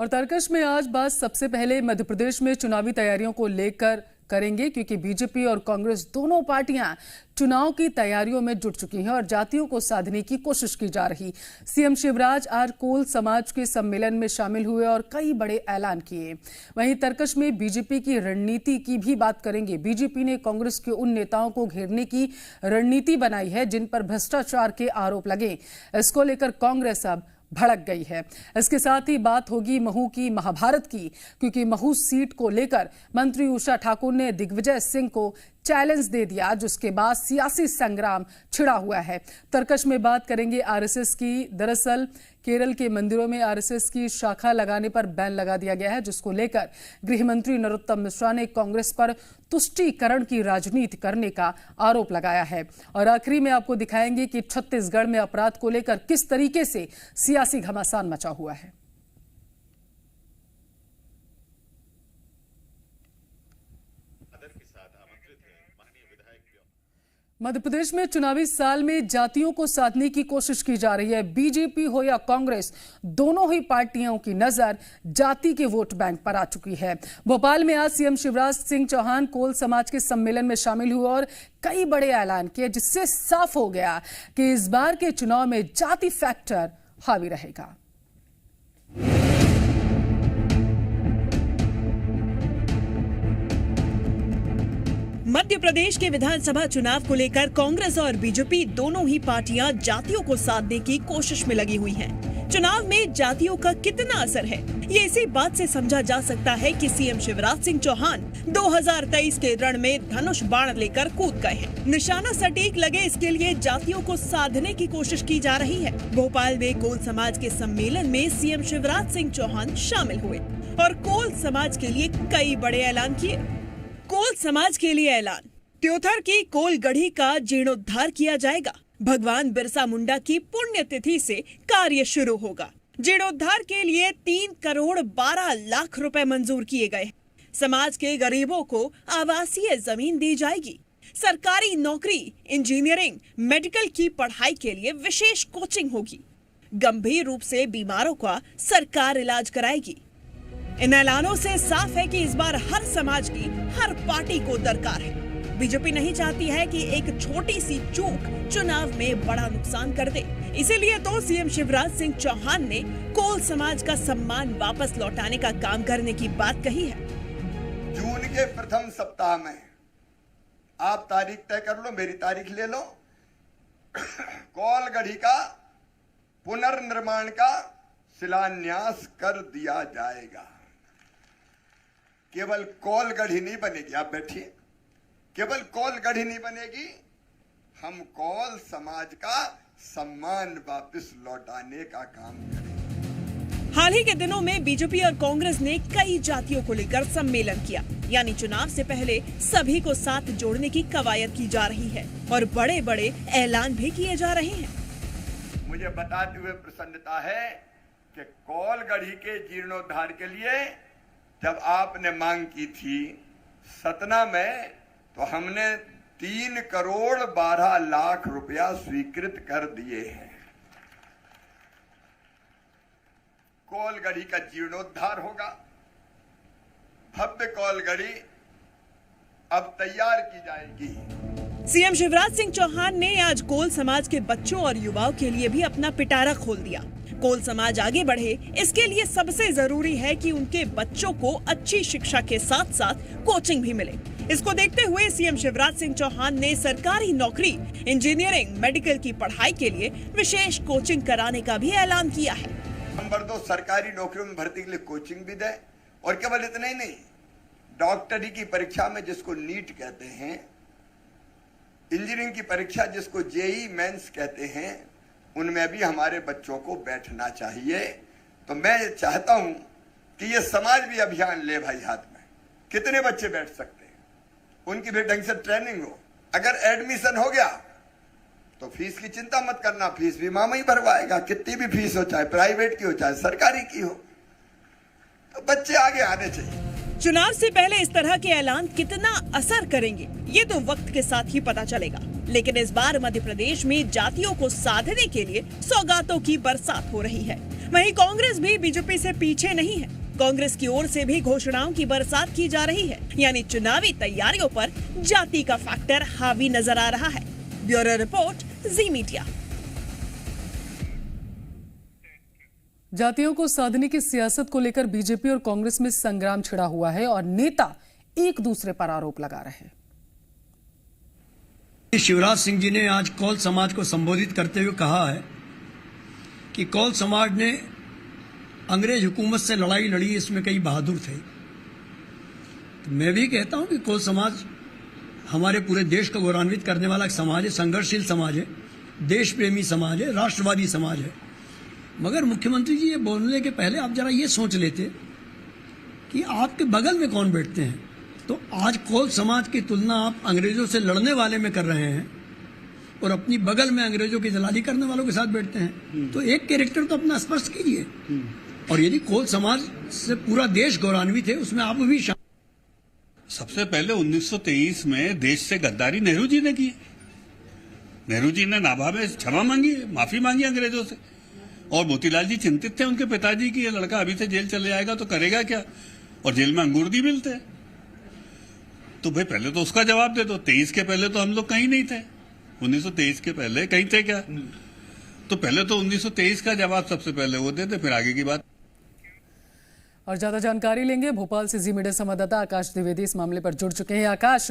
और तरकश में आज बात सबसे पहले मध्य प्रदेश में चुनावी तैयारियों को लेकर करेंगे, क्योंकि बीजेपी और कांग्रेस दोनों पार्टियां चुनाव की तैयारियों में जुट चुकी हैं और जातियों को साधने की कोशिश की जा रही। सीएम शिवराज आज कोल समाज के सम्मेलन में शामिल हुए और कई बड़े ऐलान किए। वहीं तरकश में बीजेपी की रणनीति की भी बात करेंगे। बीजेपी ने कांग्रेस के उन नेताओं को घेरने की रणनीति बनाई है जिन पर भ्रष्टाचार के आरोप लगे। इसको लेकर कांग्रेस अब भड़क गई है। इसके साथ ही बात होगी महू की महाभारत की, क्योंकि महू सीट को लेकर मंत्री उषा ठाकुर ने दिग्विजय सिंह को चैलेंज दे दिया, जिसके बाद सियासी संग्राम छिड़ा हुआ है। तरकश में बात करेंगे आरएसएस की। दरअसल केरल के मंदिरों में आरएसएस की शाखा लगाने पर बैन लगा दिया गया है, जिसको लेकर गृह मंत्री नरोत्तम मिश्रा ने कांग्रेस पर तुष्टीकरण की राजनीति करने का आरोप लगाया है। और आखिरी में आपको दिखाएंगे कि छत्तीसगढ़ में अपराध को लेकर किस तरीके से सियासी घमासान मचा हुआ है। मध्य प्रदेश में चुनावी साल में जातियों को साधने की कोशिश की जा रही है। बीजेपी हो या कांग्रेस, दोनों ही पार्टियों की नजर जाति के वोट बैंक पर आ चुकी है। भोपाल में आज सीएम शिवराज सिंह चौहान कोल समाज के सम्मेलन में शामिल हुए और कई बड़े ऐलान किए, जिससे साफ हो गया कि इस बार के चुनाव में जाति फैक्टर हावी रहेगा। मध्य प्रदेश के विधानसभा चुनाव को लेकर कांग्रेस और बीजेपी दोनों ही पार्टियां जातियों को साधने की कोशिश में लगी हुई हैं। चुनाव में जातियों का कितना असर है, ये इसी बात से समझा जा सकता है कि सीएम शिवराज सिंह चौहान 2023 के रण में धनुष बाण लेकर कूद गए हैं। निशाना सटीक लगे, इसके लिए जातियों को साधने की कोशिश की जा रही है। भोपाल में कोल समाज के सम्मेलन में सीएम शिवराज सिंह चौहान शामिल हुए और कोल समाज के लिए कई बड़े ऐलान किए। कोल समाज के लिए ऐलान, त्योथर की कोल गढ़ी का जीर्णोद्धार किया जाएगा। भगवान बिरसा मुंडा की पुण्यतिथि से कार्य शुरू होगा। जीर्णोद्धार के लिए 3 करोड़ 12 लाख रुपए मंजूर किए गए। समाज के गरीबों को आवासीय जमीन दी जाएगी। सरकारी नौकरी, इंजीनियरिंग, मेडिकल की पढ़ाई के लिए विशेष कोचिंग होगी। गंभीर रूप से बीमारों का सरकार इलाज कराएगी। इन ऐलानों से साफ है कि इस बार हर समाज की, हर पार्टी को दरकार है। बीजेपी नहीं चाहती है कि एक छोटी सी चूक चुनाव में बड़ा नुकसान कर दे। इसीलिए तो सीएम शिवराज सिंह चौहान ने कोल समाज का सम्मान वापस लौटाने का काम करने की बात कही है। जून के प्रथम सप्ताह में आप तारीख तय कर लो, मेरी तारीख ले लो। कोल गढ़ी का पुनर्निर्माण का शिलान्यास कर दिया जाएगा। केवल कोल गढ़ी नहीं बनेगी, आप बैठिए, केवल कोल गढ़ी नहीं बनेगी, हम कोल समाज का सम्मान वापस लौटाने का काम करेंगे। हाल ही के दिनों में बीजेपी और कांग्रेस ने कई जातियों को लेकर सम्मेलन किया, यानी चुनाव से पहले सभी को साथ जोड़ने की कवायद की जा रही है और बड़े बड़े ऐलान भी किए जा रहे हैं। मुझे बताते हुए प्रसन्नता है कि कोल गढ़ी के जीर्णोद्धार के लिए जब आपने मांग की थी सतना में, तो हमने 3 करोड़ 12 लाख रुपया स्वीकृत कर दिए हैं। कोल गढ़ी का जीर्णोद्धार होगा। भव्य कोल गढ़ी अब तैयार की जाएगी। सीएम शिवराज सिंह चौहान ने आज कोल समाज के बच्चों और युवाओं के लिए भी अपना पिटारा खोल दिया। कोल समाज आगे बढ़े, इसके लिए सबसे जरूरी है कि उनके बच्चों को अच्छी शिक्षा के साथ साथ कोचिंग भी मिले। इसको देखते हुए सीएम शिवराज सिंह चौहान ने सरकारी नौकरी, इंजीनियरिंग, मेडिकल की पढ़ाई के लिए विशेष कोचिंग कराने का भी ऐलान किया है। नंबर 2, सरकारी नौकरियों में भर्ती के लिए कोचिंग भी दे। और केवल इतना ही नहीं, डॉक्टरी की परीक्षा में जिसको नीट कहते हैं, इंजीनियरिंग की परीक्षा जिसको जेई मेंस कहते हैं, उनमें भी हमारे बच्चों को बैठना चाहिए। तो मैं चाहता हूं कि ये समाज भी अभियान ले भाई हाथ में। कितने बच्चे बैठ सकते हैं, उनकी भी ढंग से ट्रेनिंग हो। अगर एडमिशन हो गया तो फीस की चिंता मत करना, फीस भी मामा ही भरवाएगा। कितनी भी फीस हो, चाहे प्राइवेट की हो चाहे सरकारी की हो, तो बच्चे आगे आने चाहिए। चुनाव से पहले इस तरह के ऐलान कितना असर करेंगे, ये तो वक्त के साथ ही पता चलेगा। लेकिन इस बार मध्य प्रदेश में जातियों को साधने के लिए सौगातों की बरसात हो रही है। वहीं कांग्रेस भी बीजेपी से पीछे नहीं है। कांग्रेस की ओर से भी घोषणाओं की बरसात की जा रही है, यानी चुनावी तैयारियों पर जाति का फैक्टर हावी नजर आ रहा है। ब्यूरो रिपोर्ट, जी मीडिया। जातियों को साधने की सियासत को लेकर बीजेपी और कांग्रेस में संग्राम छिड़ा हुआ है और नेता एक दूसरे पर आरोप लगा रहे हैं। शिवराज सिंह जी ने आज कौल समाज को संबोधित करते हुए कहा है कि कौल समाज ने अंग्रेज हुकूमत से लड़ाई लड़ी, इसमें कई बहादुर थे। तो मैं भी कहता हूं कि कौल समाज हमारे पूरे देश को गौरवान्वित करने वाला एक समाज है, संघर्षशील समाज है, देश प्रेमी समाज है, राष्ट्रवादी समाज है। मगर मुख्यमंत्री जी ये बोलने के पहले आप जरा ये सोच लेते कि आपके बगल में कौन बैठते हैं। तो आज कौल समाज की तुलना आप अंग्रेजों से लड़ने वाले में कर रहे हैं और अपनी बगल में अंग्रेजों की दलाली करने वालों के साथ बैठते हैं। तो एक कैरेक्टर तो अपना स्पष्ट कीजिए। और यदि कौल समाज से पूरा देश गौरवान्वित है, उसमें आप भी सबसे पहले 1923 में देश से गद्दारी नेहरू जी ने की। नेहरू जी ने नाभा में क्षमा मांगी, माफी मांगी अंग्रेजों से। और मोतीलाल जी चिंतित थे उनके पिताजी की, ये लड़का अभी से जेल चले जाएगा तो करेगा क्या, और जेल में अंगूर भी मिलते हैं। तो भाई पहले तो उसका जवाब दे दो। 23 के पहले तो हम लोग कहीं नहीं थे। 1923 के पहले कहीं थे क्या? तो पहले तो 1923 का जवाब सबसे पहले वो देते, फिर आगे की बात। और ज्यादा जानकारी लेंगे भोपाल से जी मीडिया संवाददाता आकाश द्विवेदी इस मामले पर जुड़ चुके हैं। आकाश,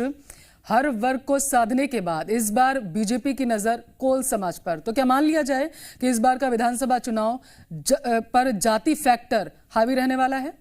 हर वर्ग को साधने के बाद इस बार बीजेपी की नजर कोल समाज पर, तो क्या मान लिया जाए कि इस बार का विधानसभा चुनाव पर जाति फैक्टर हावी रहने वाला है?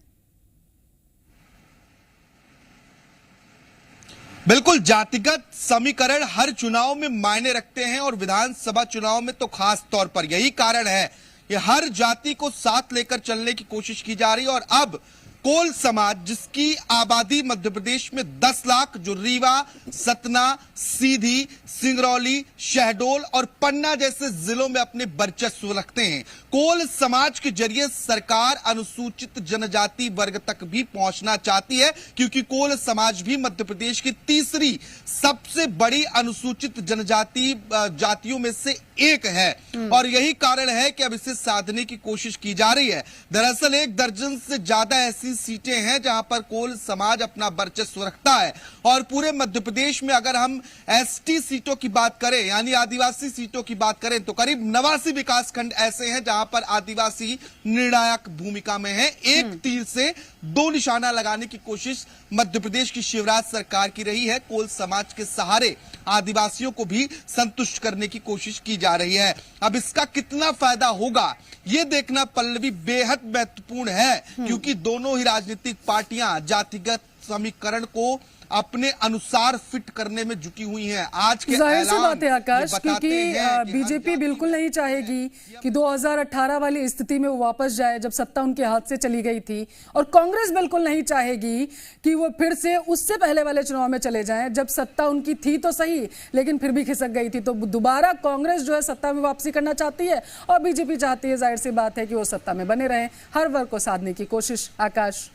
बिल्कुल, जातिगत समीकरण हर चुनाव में मायने रखते हैं और विधानसभा चुनाव में तो खास तौर पर यही कारण है कि हर जाति को साथ लेकर चलने की कोशिश की जा रही है। और अब कोल समाज, जिसकी आबादी मध्य प्रदेश में 10 लाख, जो रीवा, सतना, सीधी, सिंगरौली, शहडोल और पन्ना जैसे जिलों में अपने वर्चस्व रखते हैं, कोल समाज के जरिए सरकार अनुसूचित जनजाति वर्ग तक भी पहुंचना चाहती है, क्योंकि कोल समाज भी मध्य प्रदेश की तीसरी सबसे बड़ी अनुसूचित जनजाति जातियों में से एक है। और यही कारण है कि अब इसे साधने की कोशिश की जा रही है। दरअसल 1 दर्जन से ज्यादा ऐसी सीटें हैं जहां पर कोल समाज अपना वर्चस्व रखता है। और पूरे मध्य प्रदेश में अगर हम एसटी सीटों की बात करें, यानी आदिवासी सीटों की बात करें, तो करीब 89 विकासखंड ऐसे हैं जहां पर आदिवासी निर्णायक भूमिका में है। एक तीर से 2 निशाना लगाने की कोशिश मध्य प्रदेश की शिवराज सरकार की रही है। कोल समाज के सहारे आदिवासियों को भी संतुष्ट करने की कोशिश की जा रही है। अब इसका कितना फायदा होगा ये देखना पल्लवी बेहद महत्वपूर्ण है, क्योंकि दोनों ही राजनीतिक पार्टियां जातिगत समीकरण को अपने अनुसार फिट करने में जुटी हुई हैं। आज के जाहिर सी बात है आकाश, क्योंकि बीजेपी बिल्कुल नहीं चाहेगी कि 2018 वाली स्थिति में वो वापस जाए जब सत्ता उनके हाथ से चली गई थी, और कांग्रेस बिल्कुल नहीं चाहेगी कि वो फिर से उससे पहले वाले चुनाव में चले जाएं जब सत्ता उनकी थी तो सही लेकिन फिर भी खिसक गई थी। तो दोबारा कांग्रेस जो है सत्ता में वापसी करना चाहती है और बीजेपी चाहती है, जाहिर सी बात है, कि वो सत्ता में बने रहें, हर वर्ग को साधने की कोशिश। आकाश,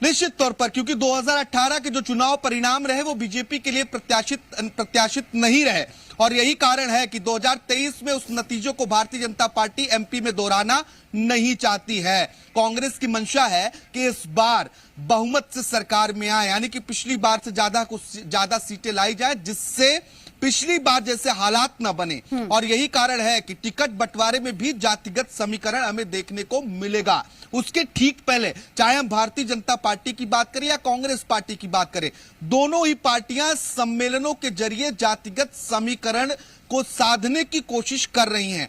निश्चित तौर पर, क्योंकि 2018 के जो चुनाव परिणाम रहे वो बीजेपी के लिए प्रत्याशित नहीं रहे, और यही कारण है कि 2023 में उस नतीजों को भारतीय जनता पार्टी एमपी में दोहराना नहीं चाहती है। कांग्रेस की मंशा है कि इस बार बहुमत से सरकार में आए, यानी कि पिछली बार से ज्यादा सीटें लाई जाए, जिससे पिछली बार जैसे हालात न बने। और यही कारण है कि टिकट बंटवारे में भी जातिगत समीकरण हमें देखने को मिलेगा। उसके ठीक पहले, चाहे हम भारतीय जनता पार्टी की बात करें या कांग्रेस पार्टी की बात करें, दोनों ही पार्टियां सम्मेलनों के जरिए जातिगत समीकरण को साधने की कोशिश कर रही हैं।